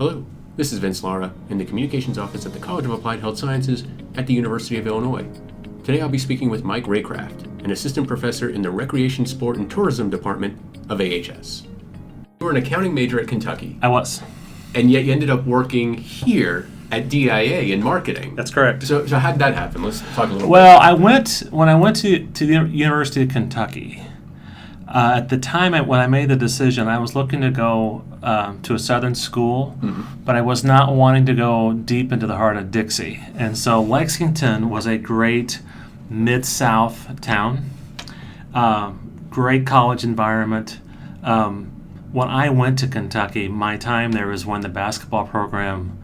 Hello, this is Vince Lara in the Communications Office at the College of Applied Health Sciences at the University of Illinois. Today I'll be speaking with Mike Raycraft, an assistant professor in the Recreation, Sport, and Tourism Department of AHS. You were an accounting major at Kentucky. I was. And yet you ended up working here at DIA in marketing. That's correct. So how did that happen? Let's talk a little Well, when I went to the University of Kentucky, at the time when I made the decision, I was looking to go to a southern school, but I was not wanting to go deep into the heart of Dixie. And so Lexington was a great mid-south town, great college environment. When I went to Kentucky, my time there was when the basketball program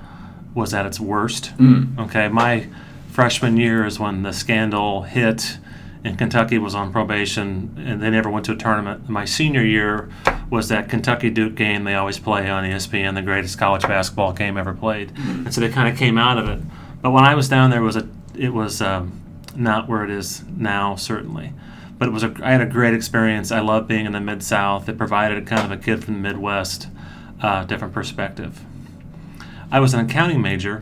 was at its worst. Okay, my freshman year is when the scandal hit and Kentucky was on probation and they never went to a tournament. My senior year was that Kentucky-Duke game they always play on ESPN, the greatest college basketball game ever played. And so they kind of came out of it. But when I was down there, it was not where it is now, certainly. But I had a great experience. I loved being in the Mid-South. It provided kind of a kid from the Midwest different perspective. I was an accounting major,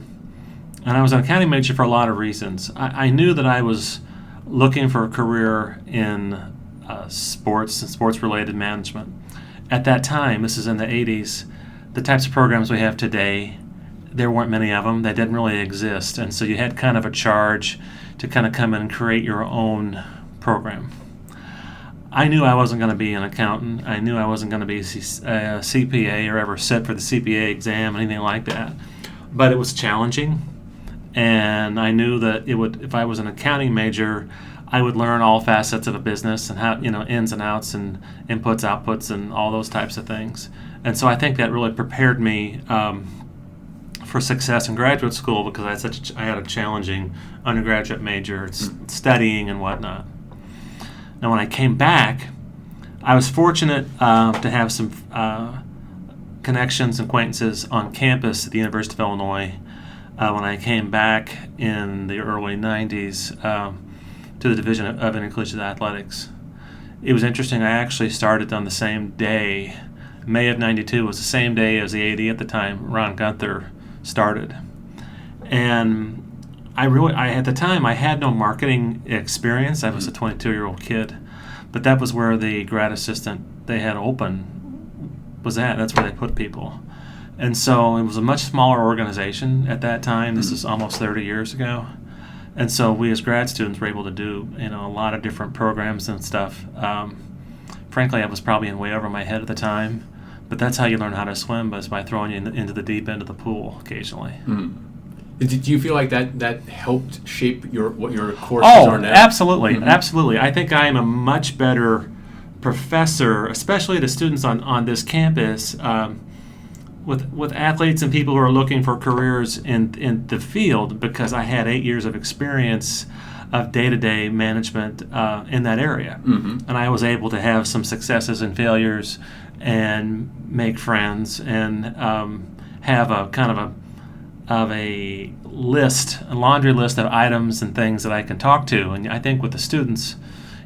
and I was an accounting major for a lot of reasons. I knew that I was looking for a career in sports and sports-related management. At that time, this is in the 80s, the types of programs we have today, there weren't many of them. They didn't really exist. And so you had kind of a charge to kind of come in and create your own program. I knew I wasn't going to be an accountant. I knew I wasn't going to be a CPA or ever sit for the CPA exam, anything like that. But it was challenging. And I knew that if I was an accounting major, I would learn all facets of a business and how, ins and outs and inputs, outputs, and all those types of things. And so I think that really prepared me for success in graduate school because I had a challenging undergraduate major, studying and whatnot. Now, when I came back, I was fortunate to have some connections and acquaintances on campus at the University of Illinois. When I came back in the early 90s to the Division of Intercollegiate Athletics. It was interesting. I actually started on the same day. May of 92 was the same day as the AD at the time, Ron Gunther, started. And at the time, I had no marketing experience. I was a 22-year-old kid. But that was where the grad assistant they had open was at. That's where they put people. And so it was a much smaller organization at that time. This is almost 30 years ago. And so we as grad students were able to do a lot of different programs and stuff. Frankly, I was probably way over my head at the time. But that's how you learn how to swim, is by throwing you into the deep end of the pool occasionally. Do you feel like that helped shape what your courses are now? Absolutely. Absolutely. I think I am a much better professor, especially to students on this campus, with athletes and people who are looking for careers in the field, because I had 8 years of experience of day-to-day management in that area. And I was able to have some successes and failures and make friends and have a kind of a laundry list of items and things that I can talk to. And I think with the students,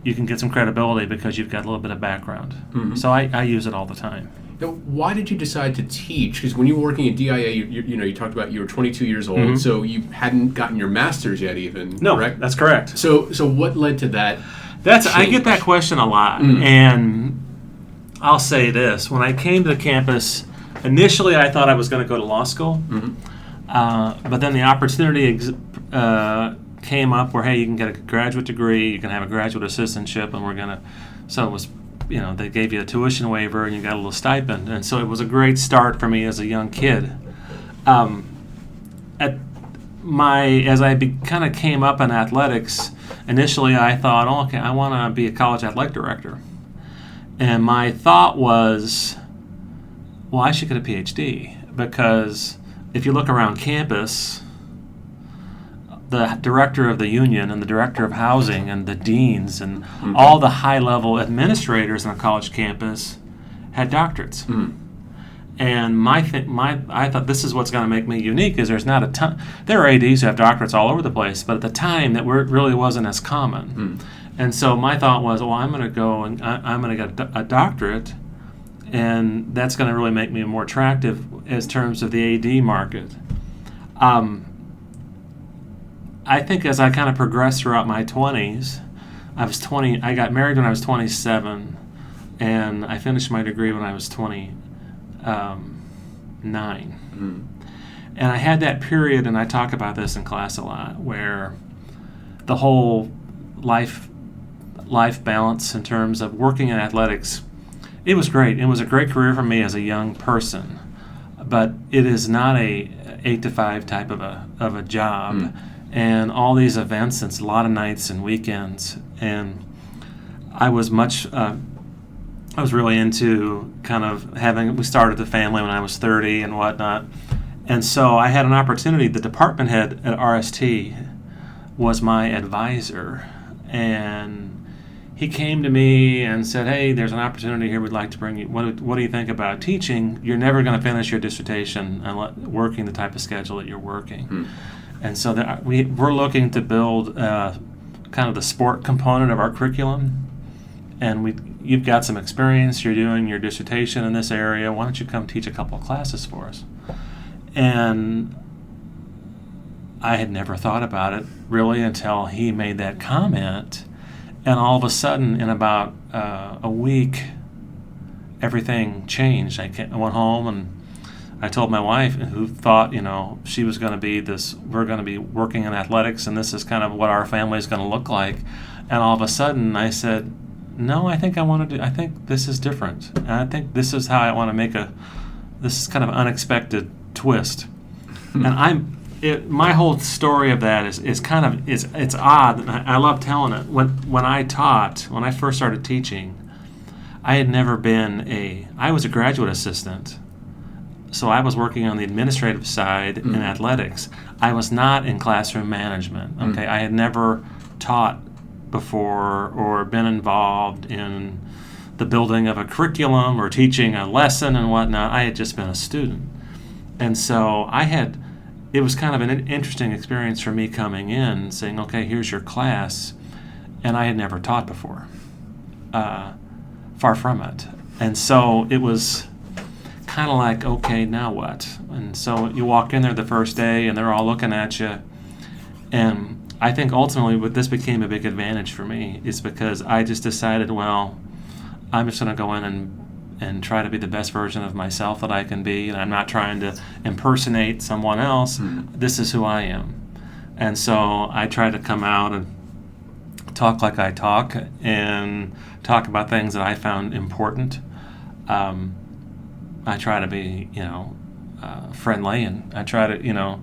you can get some credibility because you've got a little bit of background. So I use it all the time. Now, why did you decide to teach? Because when you were working at DIA, you talked about you were 22 years old, so you hadn't gotten your master's yet, even. No, correct? That's correct. So what led to that? I get that question a lot, and I'll say this: when I came to the campus, initially I thought I was going to go to law school, but then the opportunity came up where, hey, you can get a graduate degree, you can have a graduate assistantship, and so it was. They gave you a tuition waiver and you got a little stipend. And so it was a great start for me as a young kid. As I kind of came up in athletics, initially I thought, I want to be a college athletic director. And my thought was, well, I should get a PhD, because if you look around campus, the director of the union and the director of housing and the deans and all the high-level administrators on a college campus had doctorates. And I thought this is what's going to make me unique, is there's not a ton. There are ADs who have doctorates all over the place, but at the time that really wasn't as common. And so my thought was, I'm going to go and I'm going to get a doctorate and that's going to really make me more attractive as terms of the AD market. I think as I kind of progressed throughout my 20s, I got married when I was 27, and I finished my degree when I was 29. And I had that period, and I talk about this in class a lot, where the whole life balance in terms of working in athletics, it was great. It was a great career for me as a young person, but it is not a 8 to 5 type of a job. And all these events, it's a lot of nights and weekends, and I was really into kind of we started the family when I was 30 and whatnot. And so I had an opportunity. The department head at RST was my advisor, and he came to me and said, "Hey, there's an opportunity here. We'd like to bring you. What do you think about teaching? You're never going to finish your dissertation working the type of schedule that you're working." And so we're looking to build kind of the sport component of our curriculum, and you've got some experience. You're doing your dissertation in this area. Why don't you come teach a couple of classes for us? And I had never thought about it really until he made that comment. And all of a sudden, in about a week, everything changed. I went home and I told my wife, who thought, she was going to be we're going to be working in athletics, and this is kind of what our family is going to look like. And all of a sudden, I said, no, I think I think this is different. And I think this is how I want to this is kind of unexpected twist. And my whole story of that is it's odd, and I love telling it. When I first started teaching, I had never I was a graduate assistant, so I was working on the administrative side in athletics. I was not in classroom management. Okay, I had never taught before or been involved in the building of a curriculum or teaching a lesson and whatnot. I had just been a student, and so it was kind of an interesting experience for me coming in, saying, okay, here's your class, and I had never taught before. Far from it. And so it was kind of like, okay, now what? And so you walk in there the first day, and they're all looking at you. And I think ultimately what this became a big advantage for me is because I just decided, well, I'm just going to go in and try to be the best version of myself that I can be, and I'm not trying to impersonate someone else. This is who I am. And so I try to come out and talk like I talk and talk about things that I found important. I try to be, friendly, and I try to,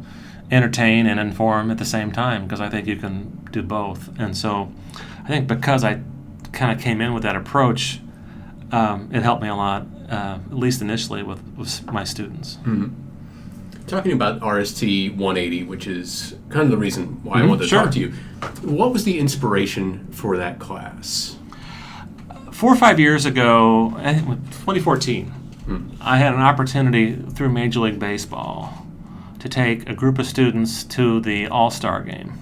entertain and inform at the same time, because I think you can do both. And so I think because I kind of came in with that approach, it helped me a lot, at least initially with my students. Talking about RST180, which is kind of the reason why I wanted to talk to you, what was the inspiration for that class? 4 or 5 years ago, 2014, I had an opportunity through Major League Baseball to take a group of students to the All-Star game.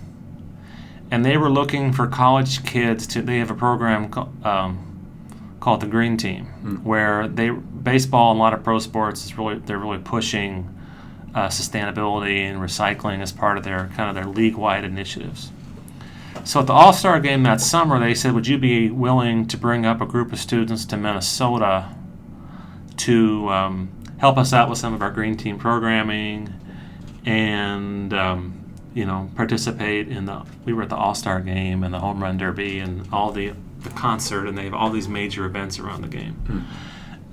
And they were looking for college kids they have a program called the Green Team, where baseball and a lot of pro sports they're really pushing sustainability and recycling as part of their league-wide initiatives. So at the All-Star game that summer, they said, would you be willing to bring up a group of students to Minnesota to help us out with some of our Green Team programming and participate we were at the All-Star game and the Home Run Derby and all the concert, and they have all these major events around the game.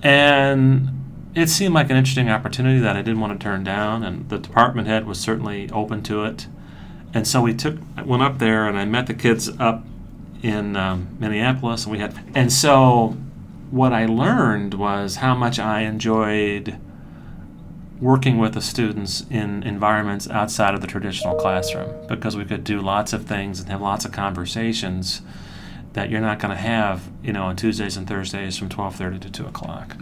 And it seemed like an interesting opportunity that I didn't want to turn down, and the department head was certainly open to it. And so I went up there, and I met the kids up in Minneapolis, and so what I learned was how much I enjoyed working with the students in environments outside of the traditional classroom, because we could do lots of things and have lots of conversations that you're not going to have, on Tuesdays and Thursdays from 12:30 to 2 o'clock.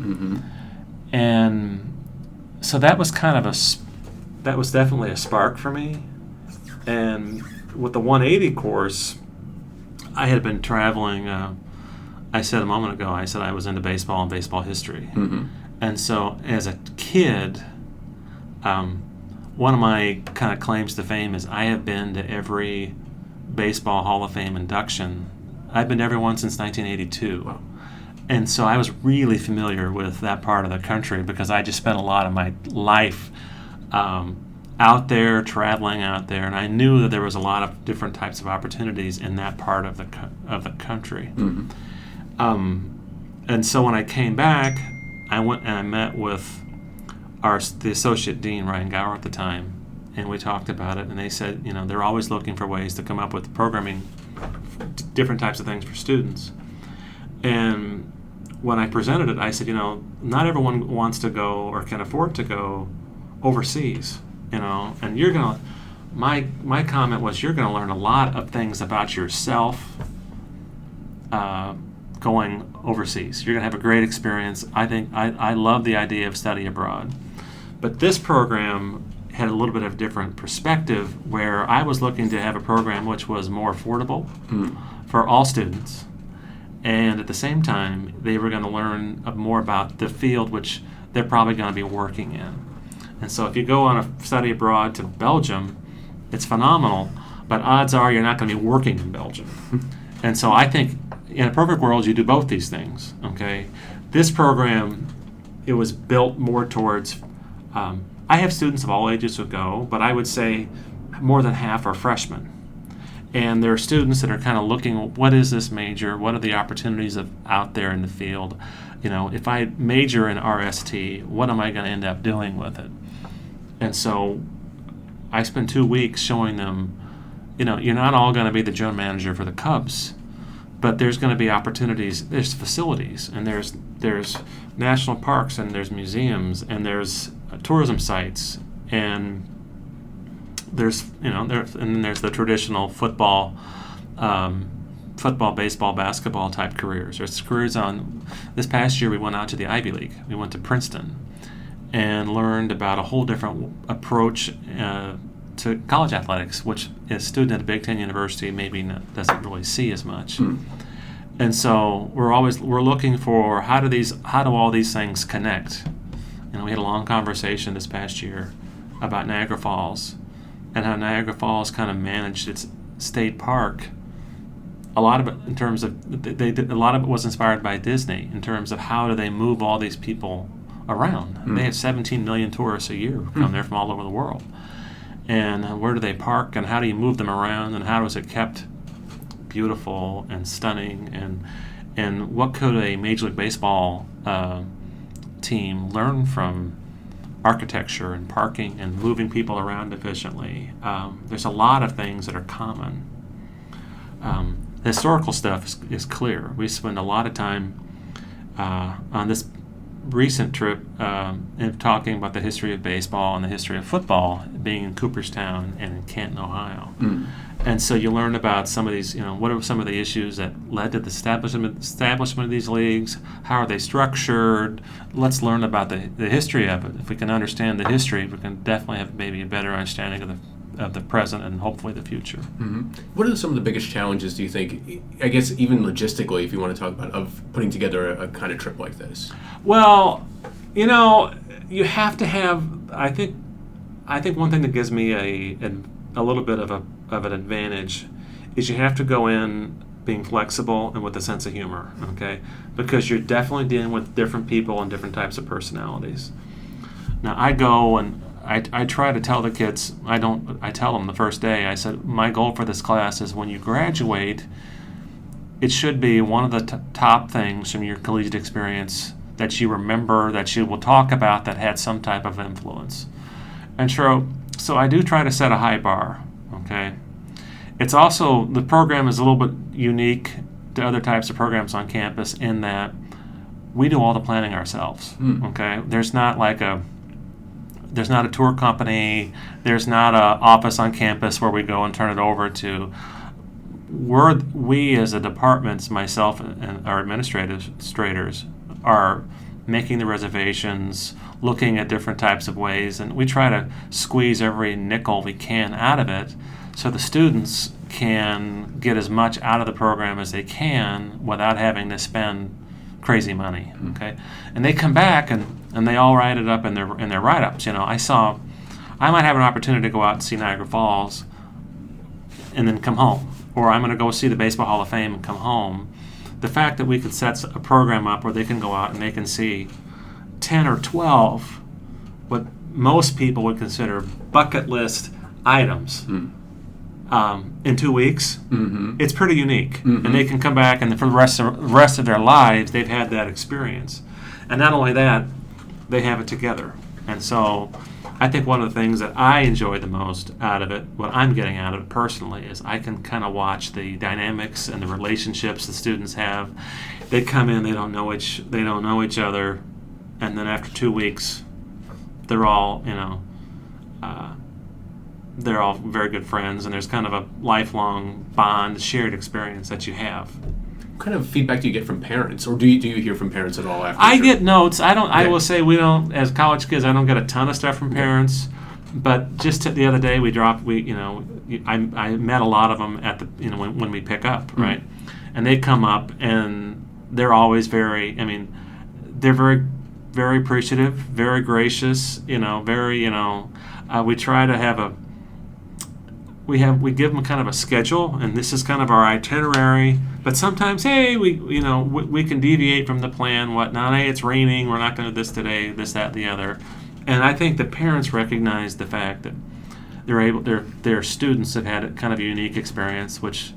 And so that was that was definitely a spark for me. And with the 180 course, I had been traveling I said a moment ago, I said I was into baseball and baseball history. Mm-hmm. And so as a kid, one of my kind of claims to fame is I have been to every Baseball Hall of Fame induction. I've been to every one since 1982. Wow. And so I was really familiar with that part of the country because I just spent a lot of my life out there, traveling out there, and I knew that there was a lot of different types of opportunities in that part of the country. Mm-hmm. And so when I came back, I went and I met with the associate dean, Ryan Gower, at the time, and we talked about it. And they said, they're always looking for ways to come up with programming, different types of things for students. And when I presented it, I said, not everyone wants to go or can afford to go overseas, and you're gonna. My comment was, you're gonna learn a lot of things about yourself going overseas. You're gonna have a great experience. I think I love the idea of study abroad, but this program had a little bit of a different perspective, where I was looking to have a program which was more affordable for all students. And at the same time, they were going to learn more about the field which they're probably going to be working in. And so if you go on a study abroad to Belgium, it's phenomenal, but odds are you're not going to be working in Belgium. And so I think in a perfect world, you do both these things, okay? This program, it was built more towards, I have students of all ages who go, but I would say more than half are freshmen. And there are students that are kind of looking, what is this major? What are the opportunities out there in the field? If I major in RST, what am I going to end up doing with it? And so I spent 2 weeks showing them, you're not all going to be the general manager for the Cubs, but there's going to be opportunities. There's facilities, and there's national parks, and there's museums, and there's tourism sites, and there's and then there's the traditional football, baseball, basketball type careers. There's careers on. This past year, we went out to the Ivy League. We went to Princeton, and learned about a whole different approach to college athletics, which a student at a Big Ten university maybe doesn't really see as much. And so we're looking for how do all these things connect. We had a long conversation this past year about Niagara Falls, and how Niagara Falls kind of managed its state park. A lot of it, in terms of a lot of it was inspired by Disney in terms of how do they move all these people around. They have 17 million tourists a year who come there from all over the world, and where do they park, and how do you move them around, and how is it kept beautiful and stunning, and what could a Major League Baseball team learn from architecture and parking and moving people around efficiently. There's a lot of things that are common. The historical stuff is clear. We spend a lot of time on this recent trip in talking about the history of baseball and the history of football, being in Cooperstown and in Canton, Ohio. And so you learn about some of these, what are some of the issues that led to the establishment of these leagues? How are they structured? Let's learn about the history of it. If we can understand the history, we can definitely have maybe a better understanding of the present and hopefully the future. What are some of the biggest challenges, do you think, I guess even logistically, if you want to talk about, of putting together a kind of trip like this? Well, you have to have, I think one thing that gives me a little bit of an advantage is you have to go in being flexible and with a sense of humor, okay? Because you're definitely dealing with different people and different types of personalities. Now, I go and I try to tell the kids, I tell them the first day, I said, my goal for this class is when you graduate, it should be one of the top things from your collegiate experience that you remember, that you will talk about, that had some type of influence. And so I do try to set a high bar, okay? It's also, the program is a little bit unique to other types of programs on campus in that we do all the planning ourselves, okay? There's not a tour company, there's not an office on campus where we go and turn it over to. We as a department, myself and our administrators, are making the reservations, looking at different types of ways, and we try to squeeze every nickel we can out of it so the students can get as much out of the program as they can without having to spend crazy money. Okay, and they come back and they all write it up in their write-ups. I might have an opportunity to go out and see Niagara Falls and then come home, or I'm going to go see the Baseball Hall of Fame and come home. The fact that we could set a program up where they can go out and they can see 10 or 12 what most people would consider bucket list items in 2 weeks, it's pretty unique. And they can come back, and for the rest of their lives, they've had that experience. And not only that, they have it together. And so I think one of the things that I enjoy the most out of it, what I'm getting out of it personally, is I can kind of watch the dynamics and the relationships the students have. They come in, they don't know each other, and then after 2 weeks, they're all very good friends, and there's kind of a lifelong bond, shared experience that you have. What kind of feedback do you get from parents, or do you hear from parents at all after? I get notes. I will say we don't, as college kids, I don't get a ton of stuff from parents, but just the other day I met a lot of them at the when we pick up, right, and they come up and they're always they're very, very appreciative, very gracious, we try to have we give them kind of a schedule, and this is kind of our itinerary. But sometimes, hey, we can deviate from the plan. Whatnot? Hey, it's raining. We're not going to do this today. This, that, the other. And I think the parents recognize the fact that their students have had a kind of a unique experience, which,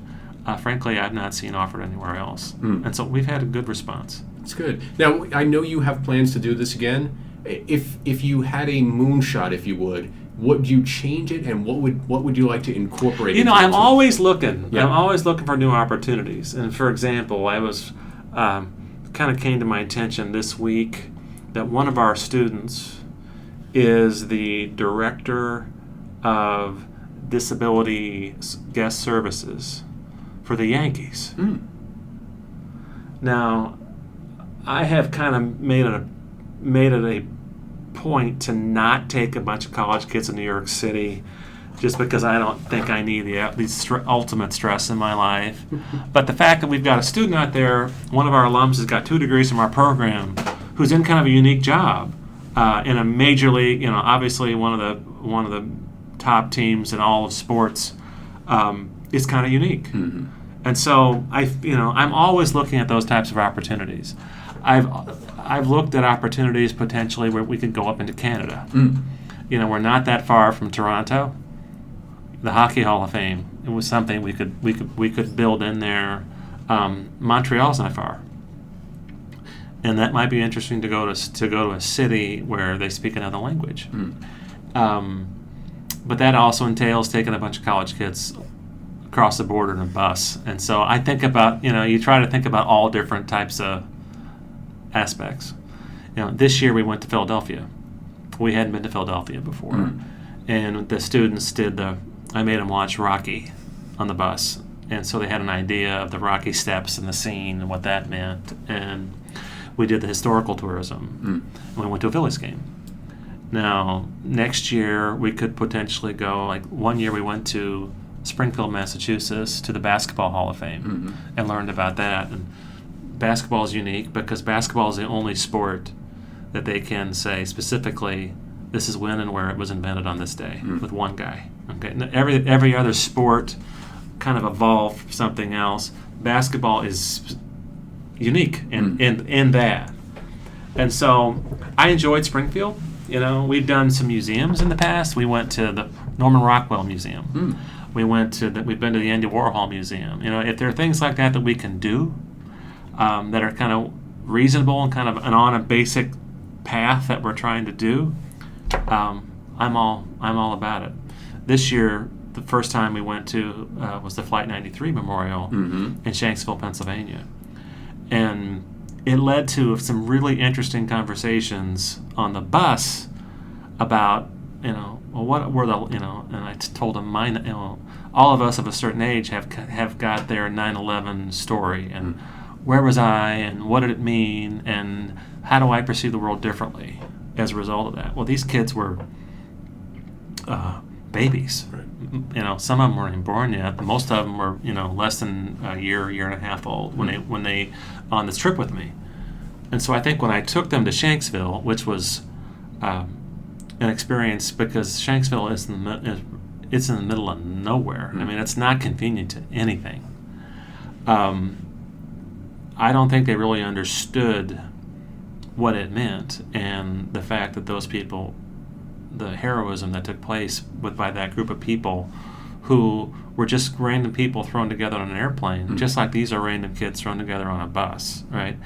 frankly, I've not seen offered anywhere else. And so we've had a good response. That's good. Now, I know you have plans to do this again. If you had a moonshot, if you would you change it, and what would you like to incorporate? I'm always looking. Yeah. I'm always looking for new opportunities. And for example, I was kind of came to my attention this week that one of our students is the director of disability guest services for the Yankees. Now, I have kind of made it a point to not take a bunch of college kids in New York City, just because I don't think I need the ultimate stress in my life. But the fact that we've got a student out there, one of our alums has got 2 degrees from our program, who's in kind of a unique job in a major league, obviously one of the top teams in all of sports, is kind of unique. And so I'm always looking at those types of opportunities. I've looked at opportunities potentially where we could go up into Canada. We're not that far from Toronto. The Hockey Hall of Fame. It was something we could build in there. Montreal's not far, and that might be interesting to go to a city where they speak another language. But that also entails taking a bunch of college kids across the border in a bus. And so I think about you try to think about all different types of aspects. This year we went to Philadelphia. We hadn't been to Philadelphia before, and the students I made them watch Rocky on the bus, and so they had an idea of the Rocky steps and the scene and what that meant. And we did the historical tourism, and we went to a Phillies game. Now, next year we could potentially go. Like one year we went to Springfield, Massachusetts, to the Basketball Hall of Fame, and learned about that. And basketball is unique because basketball is the only sport that they can say specifically, this is when and where it was invented on this day, with one guy. Okay, and every other sport kind of evolved something else. Basketball is unique in that. And so I enjoyed Springfield. We've done some museums in the past. We went to the Norman Rockwell Museum. We've been to the Andy Warhol Museum. If there are things like that we can do, that are kind of reasonable and kind of on a basic path that we're trying to do, I'm all about it. This year, the first time we went to was the Flight 93 Memorial in Shanksville, Pennsylvania, and it led to some really interesting conversations on the bus about what were the and I told them all of us of a certain age have got their 9/11 story, and where was I, and what did it mean, and how do I perceive the world differently as a result of that? Well, these kids were babies. Right. You know, some of them weren't even born yet. Most of them were, you know, less than a year and a half old when they on this trip with me. And so I think when I took them to Shanksville, which was an experience, because Shanksville is it's in the middle of nowhere. I mean, it's not convenient to anything. I don't think they really understood what it meant, and the fact that those people, the heroism that took place by that group of people who were just random people thrown together on an airplane, just like these are random kids thrown together on a bus, right?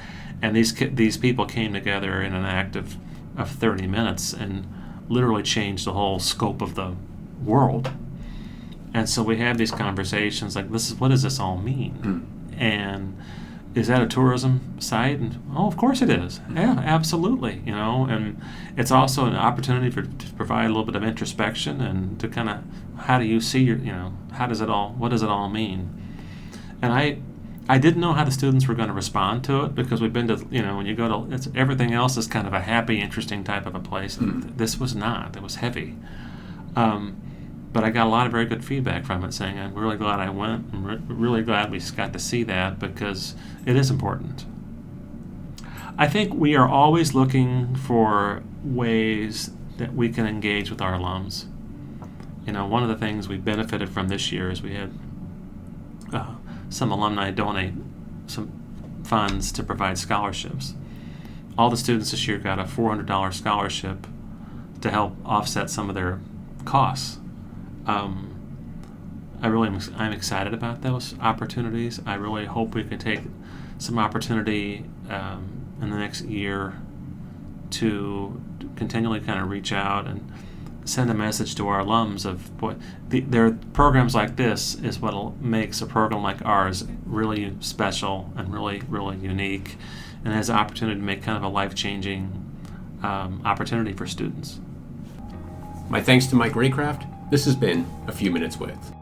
And these people came together in an act of 30 minutes and literally changed the whole scope of the world. And so we have these conversations like, what does this all mean? And is that a tourism site? And of course it is. Yeah, absolutely. You know, and it's also an opportunity to provide a little bit of introspection and to kind of, how do you see what does it all mean? And I didn't know how the students were going to respond to it, because we've been to, when you go to, everything else is kind of a happy, interesting type of a place. This was not. It was heavy. But I got a lot of very good feedback from it, saying, I'm really glad I went. I'm really glad we got to see that, because it is important. I think we are always looking for ways that we can engage with our alums. One of the things we benefited from this year is we had some alumni donate some funds to provide scholarships. All the students this year got a $400 scholarship to help offset some of their costs. I'm excited about those opportunities. I really hope we can take some opportunity in the next year to continually kind of reach out and send a message to our alums of what their programs like this is what makes a program like ours really special and really, really unique, and has the opportunity to make kind of a life-changing opportunity for students. My thanks to Mike Raycraft. This has been A Few Minutes With.